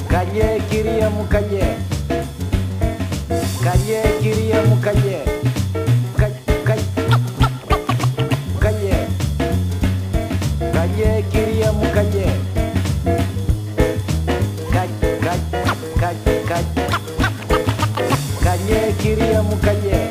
Καλιέ κυρία μου καλιέ. Καλιέ κυρία μου καλιέ. Καλιέ. Καλιέ κυρία μου καλιέ. Καλιέ κυρία μου καλιέ.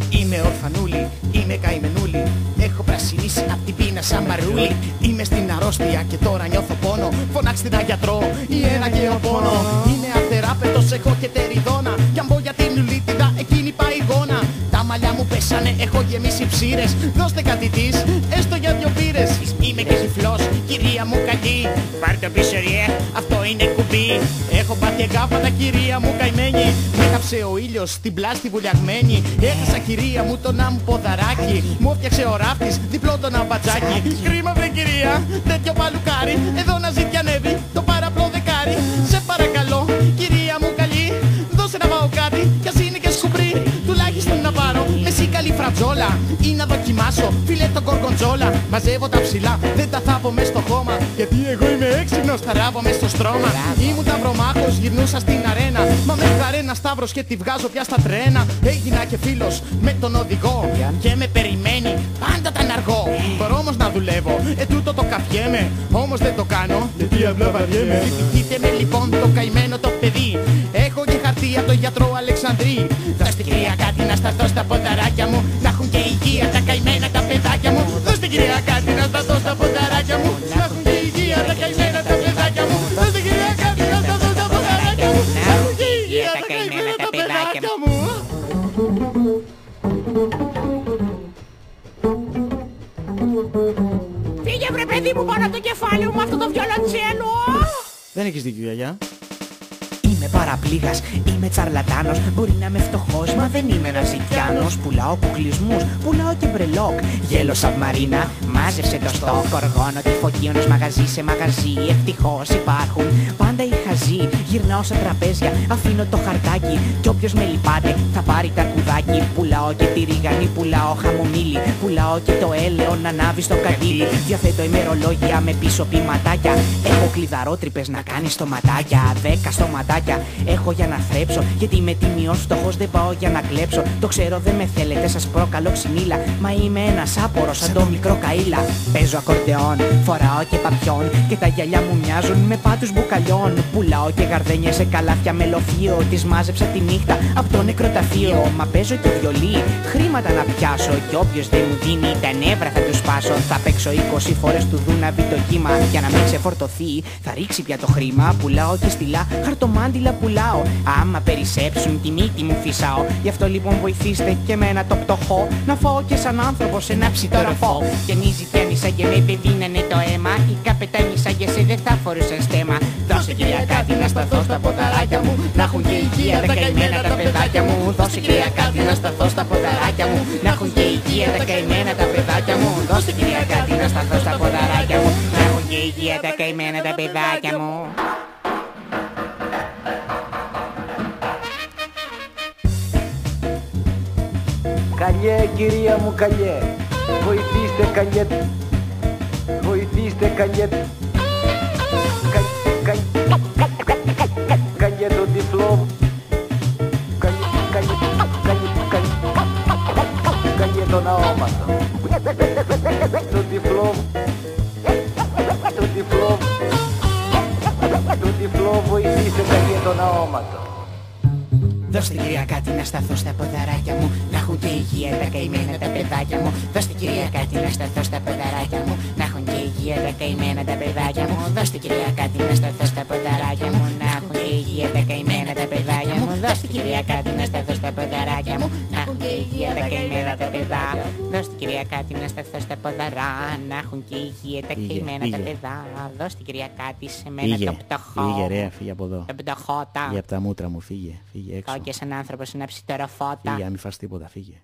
Είμαι ορφανούλη, είμαι καημενούλη. Έχω πρασινίσει απ' την πείνα σαν μαρούλι. Είμαι στην αρρώστια και τώρα νιώθω πόνο. Φωνάξτε ένα γιατρό ή ένα γεωπόνο. Είμαι αθεράπετος, έχω και τεριδόνα. Κι αν πω για την ουλίτιδα, εκείνη πάει γόνα. Τα μαλλιά μου πέσανε, έχω γεμίσει ψήρες. Δώστε κάτι της, έστω για δυο μπύρες. Είμαι και τυφλός, κυρία μου καλή. Πάρ' το πίσω ριέ, αυτό είναι κουμπί. Έχω πάθει εγκάφατα, κυρία μου καημένη. Με έκαψε ο ήλιος στην πλάστη βουλιαγμένη. Έχασα, κυρία μου, το να μου ποδαράκι. Μου έφτιαξε ο ράφτης, διπλό το ναμπατζάκι. Κρίμα βρε κυρία, τέτοιο παλουκάρι. Εδώ να ζητιανεύει το παραπλό δεκάρι. Σε παρακαλώ, κυρία μου καλή, δώσε να πάω κάτι, κι ας είναι και σκουμπρί. Τουλάχιστον να πάρω μεσή καλή φρατζόλα. Ή να δοκιμάσω φιλέτο γκοργοντζόλα. Μαζεύω τα ψηλά, δεν τα θάβω μες στο χώμα. Γιατί εγώ είμαι έξυπνος, θα ράβω μες στο στρώμα. Ήμουν ταυρομάχος, γυρνούσα στην αρένα. Μα με βγαρέ ένα σταύρος και τη βγάζω πια στα τρένα. Έγινα και φίλος με τον οδηγό και με περιμένει πάντα τα αργό. Μπορώ όμως να δουλεύω, τούτο το καφιέμαι. Όμως δεν το κάνω, γιατί απλά βαριέμαι. Δείτε με λοιπόν το καημένο το παιδί. Έχω και χαρτί από τον γιατρό Αλεξανδρή. Δώστε κυρία κάτι να σταθώ στα ποδαράκια μου. Να έχουν και υγεία τα καημένα τα παιδάκια μου. Δώστε κυρία κάτι να σταθώ στα ποδαράκια μου. Να έχουν και υγεία τα καημένα τα παιδάκια μου. Δώστε κυρία κάτι να σταθώ στα ποδαράκια μου. Να έχουν και υγεία τα καημένα τα παιδάκια μου. Φύγε βρε παιδί μου πάνω από το κεφάλι μου με αυτό το βιολοντσέλο. Δεν έχεις δίκιο, γιαγιά. Είμαι παραπλήγας, είμαι τσαρλατάνος. Μπορεί να είμαι φτωχός, μα δεν είμαι ένας ζητιάνος. Πουλάω κουκλισμούς, πουλάω και μπρελόκ. Γέλο σαβμαρίνα, μάζεψε το στόκ. Οργώνω τη φωκίωνος μαγαζί σε μαγαζί. Ευτυχώς υπάρχουν πάντα οι χαζοί. Γυρνάω σε τραπέζια, αφήνω το χαρτάκι. Κι όποιος με λυπάται θα πάρει ταρκουδάκι. Πουλάω και τη ρίγανη, πουλάω χαμομήλι. Πουλάω και το έλαιο να ανάβει στο καντήλι. Διαθέτω ημερολόγια με πίσω ποιηματάκια. Έχω κλειδαρότρυπες να κάνει στοματάκια. 10 στοματάκια έχω για να θρέψω. Γιατί είμαι τιμιός φτωχός, δεν πάω για να κλέψω. Το ξέρω δεν με θέλετε, σας προκαλώ ξυνήλα. Μα είμαι ένας άπορος σαν το μικρό καΐλα. Παίζω ακορντεόν, φοράω και παπιόν. Και τα γυαλιά μου μοιάζουν με πάτους μπουκαλιών. Πουλάω και γαρδένια σε καλάθια με λοφείο. Τις μάζεψα τη νύχτα από το νεκροταφείο. Μα παίζω και βιολί, χρήματα να πιάσω. Κι όποιος δεν μου δίνει τα νεύρα θα του σπάσω. Θα παίξω 20 φορές του Δούναβι το κύμα. Για να μην ξεφορτωθεί, θα ρίξει πια το χρήμα. Πουλάω και στυλά, χαρτομάντιλα πουλάω. Άμα περισσέψουν τη μύτη μου φυσάω. Γι' αυτό λοιπόν βοηθήστε και εμένα το πτωχό. Να φάω και σαν άνθρωπος ένα ψητοροφό. Γεννίζει κι άνισα και με πεδίνανε το αίμα. Η καπετάνισσα για σε δεν θα φορούσαν στέμα. Δώσε κυρία κάτι να σταθώ στα ποδαράκια μου. Να έχουν και υγεία τα καημένα τα παιδάκια μου. Δώσε κυρία κάτι να σταθώ στα ποδαράκια μου. Να έχουν και υγεία τα καημένα τα παιδάκια μου. Δώσε κυρία κάτι να σταθώ στα ποδαράκια μου. Να έχουν και υγεία τα καημένα τα παιδάκια μου. Καλιέ κυρία μου καλιέ. Βοηθήστε καλιέ. Βοηθήστε καλιέ. Καλιέ το τυφλό. Καλιέ τον αόματο. Το τυφλό. Το τυφλό. Το τυφλό βοηθήστε καλιέ τον αόματο. Δώστε κυρία κάτι να σταθώ στα ποδαράκια μου. Να έχουν και υγεία τα καημένα τα παιδάκια μου. Δώστε κυρία κάτι να σταθώ στα ποδαράκια μου. Να έχουν και υγεία τα καημένα τα παιδάκια μου. Δώστε κυρία κάτι να σταθώ στα ποδαράκια μου. Να έχουν και υγεία τα καημένα τα παιδάκια μου. Δώστε κυρία κάτι να σταθώ στα ποδαράκια μου. Να έχουν και υγεία τα καημένα τα παιδά. Δώστε κυρία κάτι να σταθώ στα ποδαρά. Να έχουν και υγεία τα καημένα τα παιδά. Δώστε κυρία κάτι σε μένα το πτωχό. Φύγε ρε, φύγε από εδώ. Το πτωχότα. Φύγε από τα μούτρα μου, φύγε, φύγε έξω. Και σαν άνθρωπος να ψητοροφότα. Φύγε, αν μην φας τίποτα, φύγε.